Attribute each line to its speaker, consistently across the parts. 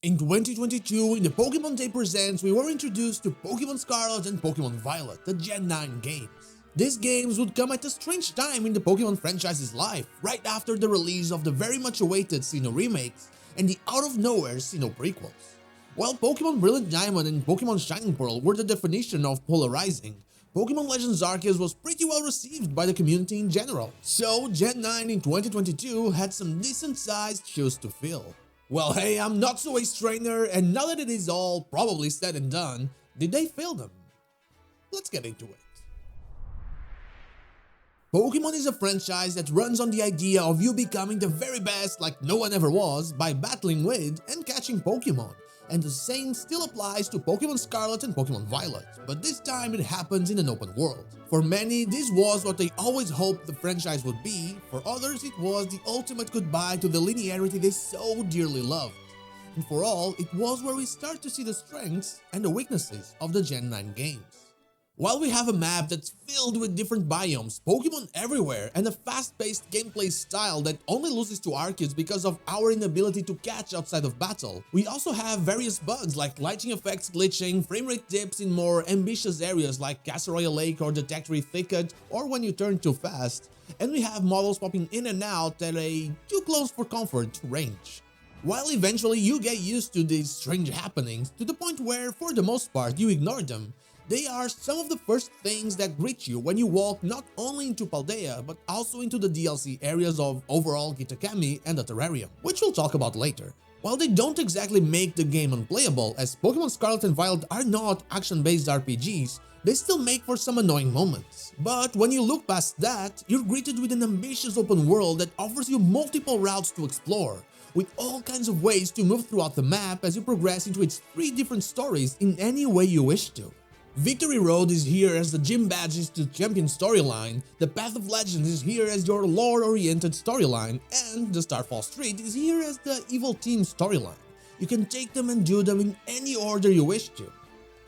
Speaker 1: In 2022, in the Pokemon Day Presents, we were introduced to Pokemon Scarlet and Pokemon Violet, the Gen 9 games. These games would come at a strange time in the Pokemon franchise's life, right after the release of the very much awaited Sinnoh remakes and the out-of-nowhere Sinnoh prequels. While Pokemon Brilliant Diamond and Pokemon Shining Pearl were the definition of polarizing, Pokemon Legends Arceus was pretty well received by the community in general. So Gen 9 in 2022 had some decent-sized shoes to fill. Well, hey, I'm not so ace trainer, and now that it is all probably said and done, did they fill them? Let's get into it. Pokemon is a franchise that runs on the idea of you becoming the very best like no one ever was by battling with and catching Pokemon, and the same still applies to Pokemon Scarlet and Pokemon Violet, but this time it happens in an open world. For many, this was what they always hoped the franchise would be, for others it was the ultimate goodbye to the linearity they so dearly loved. And for all, it was where we start to see the strengths and the weaknesses of the Gen 9 games. While we have a map that's filled with different biomes, Pokemon everywhere, and a fast-paced gameplay style that only loses to Arceus because of our inability to catch outside of battle, we also have various bugs like lighting effects glitching, framerate dips in more ambitious areas like Casseroya Lake or the Tectory Thicket, or when you turn too fast, and we have models popping in and out at a too close for comfort range. While eventually you get used to these strange happenings to the point where, for the most part, you ignore them, they are some of the first things that greet you when you walk not only into Paldea, but also into the DLC areas of overall Kitakami and the Terrarium, which we'll talk about later. While they don't exactly make the game unplayable, as Pokemon Scarlet and Violet are not action-based RPGs, they still make for some annoying moments. But when you look past that, you're greeted with an ambitious open world that offers you multiple routes to explore, with all kinds of ways to move throughout the map as you progress into its 3 different stories in any way you wish to. Victory Road is here as the Gym Badges to Champion storyline, the Path of Legends is here as your lore-oriented storyline, and the Starfall Street is here as the Evil Team storyline. You can take them and do them in any order you wish to.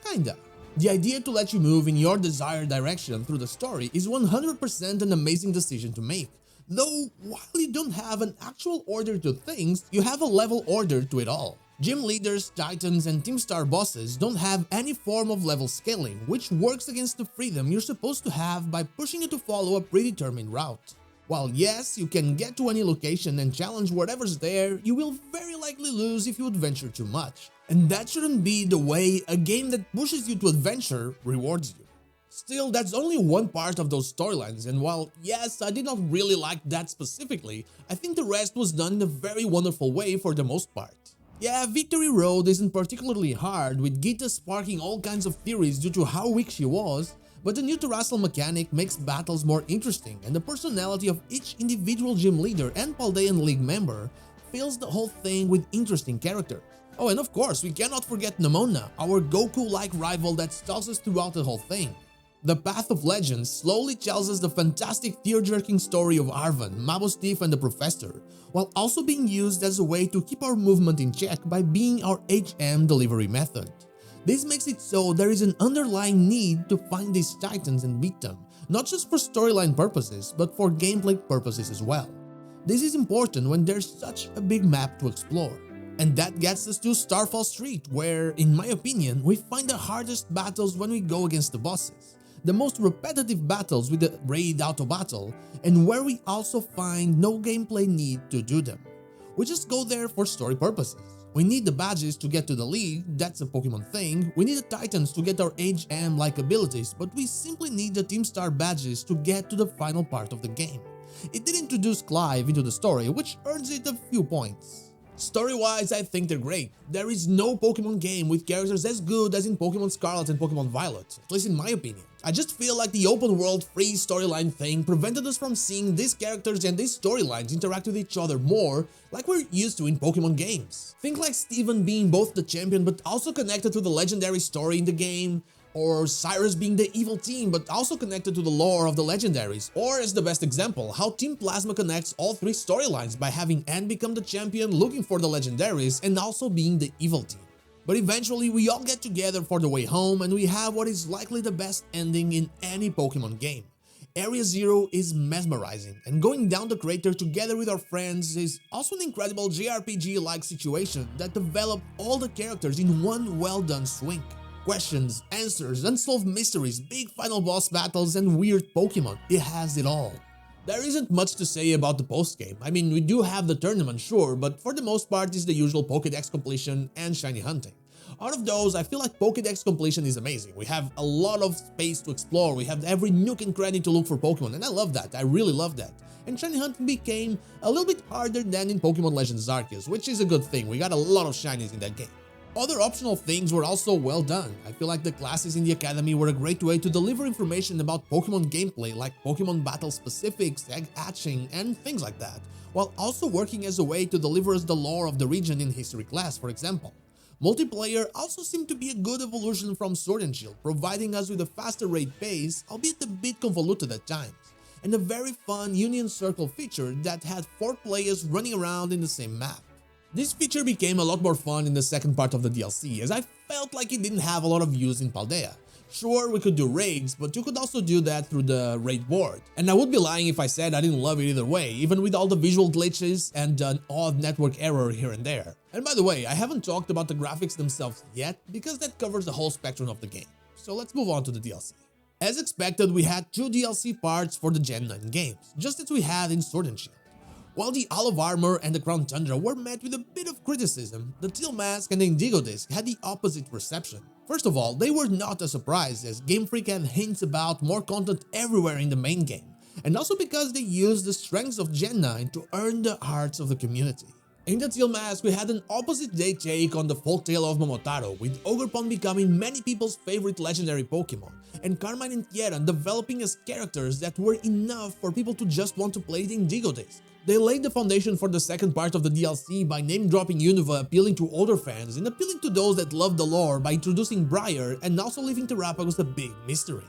Speaker 1: Kinda. The idea to let you move in your desired direction through the story is 100% an amazing decision to make. Though, while you don't have an actual order to things, you have a level order to it all. Gym leaders, titans, and Team Star bosses don't have any form of level scaling, which works against the freedom you're supposed to have by pushing you to follow a predetermined route. While yes, you can get to any location and challenge whatever's there, you will very likely lose if you adventure too much. And that shouldn't be the way a game that pushes you to adventure rewards you. Still, that's only one part of those storylines, and while yes, I did not really like that specifically, I think the rest was done in a very wonderful way for the most part. Yeah, Victory Road isn't particularly hard, with Gita sparking all kinds of theories due to how weak she was, but the new Terrestrial mechanic makes battles more interesting, and the personality of each individual gym leader and Paldean League member fills the whole thing with interesting characters. Oh, and of course, we cannot forget Nemona, our Goku-like rival that stalks us throughout the whole thing. The Path of Legends slowly tells us the fantastic tear-jerking story of Arvan, Mabosstiff, and the Professor, while also being used as a way to keep our movement in check by being our HM delivery method. This makes it so there is an underlying need to find these titans and beat them, not just for storyline purposes, but for gameplay purposes as well. This is important when there's such a big map to explore. And that gets us to Starfall Street, where, in my opinion, we find the hardest battles when we go against the bosses, the most repetitive battles with the raid auto battle, and where we also find no gameplay need to do them. We just go there for story purposes. We need the badges to get to the league, that's a Pokemon thing, we need the titans to get our HM-like abilities, but we simply need the Team Star badges to get to the final part of the game. It did introduce Clive into the story, which earns it a few points. Story-wise, I think they're great. There is no Pokemon game with characters as good as in Pokemon Scarlet and Pokemon Violet, at least in my opinion. I just feel like the open world free storyline thing prevented us from seeing these characters and these storylines interact with each other more like we're used to in Pokemon games. Think like Steven being both the champion but also connected to the legendary story in the game, or Cyrus being the evil team but also connected to the lore of the legendaries, or as the best example, how Team Plasma connects all 3 storylines by having Anne become the champion looking for the legendaries and also being the evil team. But eventually we all get together for the way home and we have what is likely the best ending in any Pokemon game. Area Zero is mesmerizing, and going down the crater together with our friends is also an incredible JRPG-like situation that developed all the characters in one well-done swing. Questions, answers, unsolved mysteries, big final boss battles, and weird Pokemon. It has it all. There isn't much to say about the post-game. I mean, we do have the tournament, sure, but for the most part it's the usual Pokédex completion and shiny hunting. Out of those, I feel like Pokédex completion is amazing. We have a lot of space to explore, we have every nook and cranny to look for Pokemon, and I love that, I really love that. And shiny hunting became a little bit harder than in Pokemon Legends Arceus, which is a good thing, we got a lot of shinies in that game. Other optional things were also well done. I feel like the classes in the Academy were a great way to deliver information about Pokemon gameplay like Pokemon battle specifics, egg hatching, and things like that, while also working as a way to deliver us the lore of the region in History class, for example. Multiplayer also seemed to be a good evolution from Sword and Shield, providing us with a faster rate pace, albeit a bit convoluted at times, and a very fun Union Circle feature that had 4 players running around in the same map. This feature became a lot more fun in the second part of the DLC, as I felt like it didn't have a lot of use in Paldea. Sure, we could do raids, but you could also do that through the raid board. And I would be lying if I said I didn't love it either way, even with all the visual glitches and an odd network error here and there. And by the way, I haven't talked about the graphics themselves yet, because that covers the whole spectrum of the game. So let's move on to the DLC. As expected, we had 2 DLC parts for the Gen 9 games, just as we had in Sword and Shield. While the Olive Armor and the Crown Tundra were met with a bit of criticism, the Teal Mask and the Indigo Disk had the opposite reception. First of all, they were not a surprise, as Game Freak had hints about more content everywhere in the main game, and also because they used the strengths of Gen 9 to earn the hearts of the community. In the Teal Mask, we had an opposite-day take on the folktale of Momotaro, with Ogerpon becoming many people's favorite legendary Pokemon, and Carmine and Kieran developing as characters that were enough for people to just want to play the Indigo Disk. They laid the foundation for the second part of the DLC by name-dropping Unova, appealing to older fans, and appealing to those that love the lore by introducing Briar and also leaving Terrapagos a big mystery.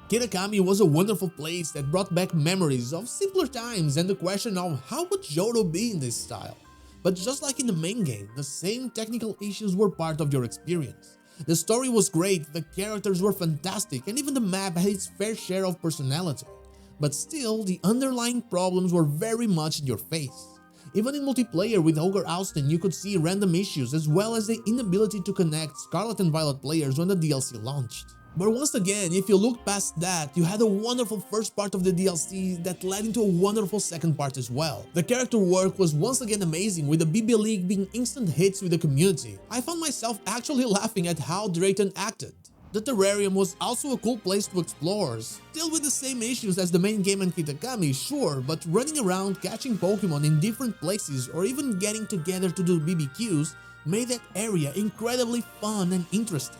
Speaker 1: Kitakami was a wonderful place that brought back memories of simpler times and the question of how would Johto be in this style. But just like in the main game, the same technical issues were part of your experience. The story was great, the characters were fantastic, and even the map had its fair share of personality. But still, the underlying problems were very much in your face. Even in multiplayer with Ogre Austin, you could see random issues as well as the inability to connect Scarlet and Violet players when the DLC launched. But once again, if you look past that, you had a wonderful first part of the DLC that led into a wonderful second part as well. The character work was once again amazing, with the BB League being instant hits with the community. I found myself actually laughing at how Drayton acted. The terrarium was also a cool place to explore, still with the same issues as the main game and Kitakami, sure, but running around catching Pokemon in different places or even getting together to do BBQs made that area incredibly fun and interesting.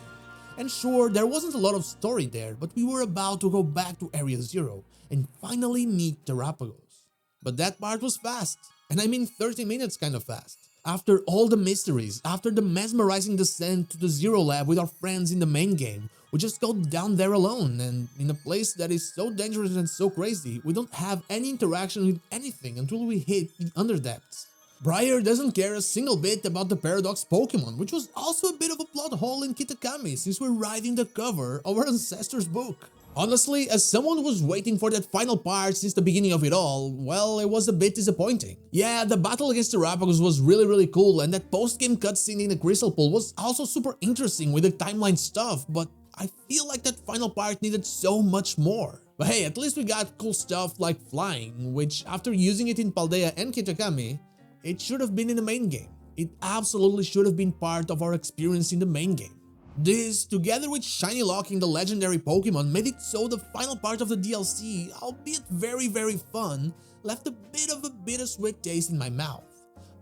Speaker 1: And sure, there wasn't a lot of story there, but we were about to go back to Area Zero and finally meet Terrapagos. But that part was fast, and I mean 30 minutes kind of fast. After all the mysteries, after the mesmerizing descent to the Zero Lab with our friends in the main game, we just go down there alone, and in a place that is so dangerous and so crazy, we don't have any interaction with anything until we hit the Underdepths. Briar doesn't care a single bit about the Paradox Pokemon, which was also a bit of a plot hole in Kitakami since we're riding the cover of our ancestor's book. Honestly, as someone who was waiting for that final part since the beginning of it all, well, it was a bit disappointing. Yeah, the battle against Terrapagos was really cool, and that post-game cutscene in the Crystal Pool was also super interesting with the timeline stuff, but I feel like that final part needed so much more. But hey, at least we got cool stuff like flying, which after using it in Paldea and Kitakami, it should have been in the main game. It absolutely should have been part of our experience in the main game. This, together with shiny locking the legendary Pokemon, made it so the final part of the DLC, albeit very fun, left a bit of a bittersweet taste in my mouth.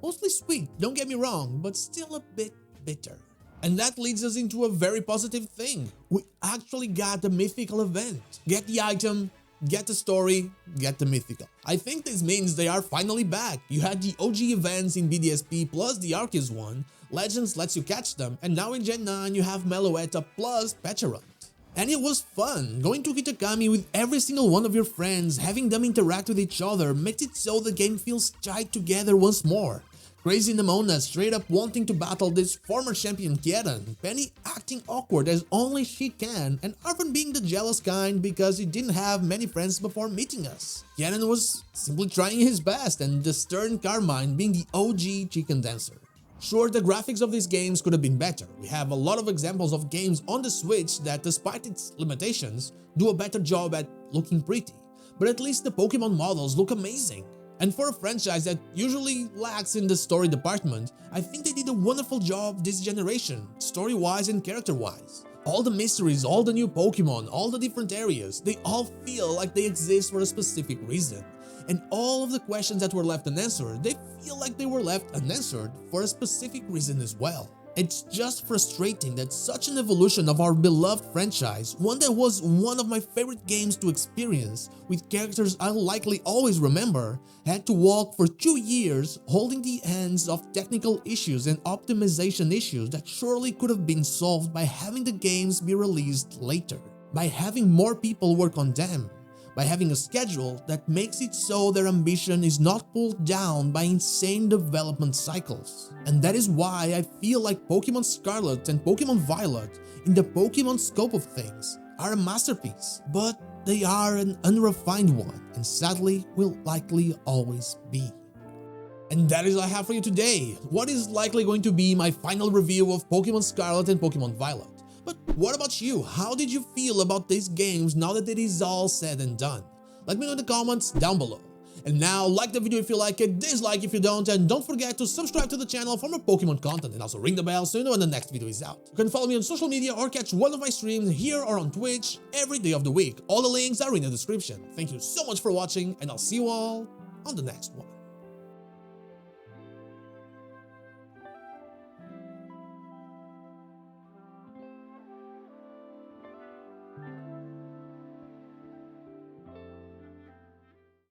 Speaker 1: Mostly sweet, don't get me wrong, but still a bit bitter. And that leads us into a very positive thing. We actually got the mythical event. Get the item, get the story, get the mythical. I think this means they are finally back. You had the OG events in BDSP plus the Arceus one, Legends lets you catch them, and now in Gen 9 you have Meloetta plus Pecharunt. And it was fun, going to Kitakami with every single one of your friends, having them interact with each other makes it so the game feels tied together once more. Crazy Nemona straight up wanting to battle this former champion Kieran, Penny acting awkward as only she can, and Arvin being the jealous kind because he didn't have many friends before meeting us. Kieran was simply trying his best, and the stern Carmine being the OG chicken dancer. Sure, the graphics of these games could have been better. We have a lot of examples of games on the Switch that, despite its limitations, do a better job at looking pretty. But at least the Pokemon models look amazing. And for a franchise that usually lacks in the story department, I think they did a wonderful job this generation, story-wise and character-wise. All the mysteries, all the new Pokemon, all the different areas, they all feel like they exist for a specific reason. And all of the questions that were left unanswered, they feel like they were left unanswered for a specific reason as well. It's just frustrating that such an evolution of our beloved franchise, one that was one of my favorite games to experience, with characters I'll likely always remember, had to walk for 2 years holding the hands of technical issues and optimization issues that surely could have been solved by having the games be released later, by having more people work on them, by having a schedule that makes it so their ambition is not pulled down by insane development cycles. And that is why I feel like Pokémon Scarlet and Pokémon Violet, in the Pokémon scope of things, are a masterpiece, but they are an unrefined one, and sadly will likely always be. And that is all I have for you today. What is likely going to be my final review of Pokémon Scarlet and Pokémon Violet? But what about you? How did you feel about these games now that it is all said and done? Let me know in the comments down below. And now, like the video if you like it, dislike if you don't, and don't forget to subscribe to the channel for more Pokemon content, and also ring the bell so you know when the next video is out. You can follow me on social media or catch one of my streams here or on Twitch every day of the week. All the links are in the description. Thank you so much for watching, and I'll see you all on the next one.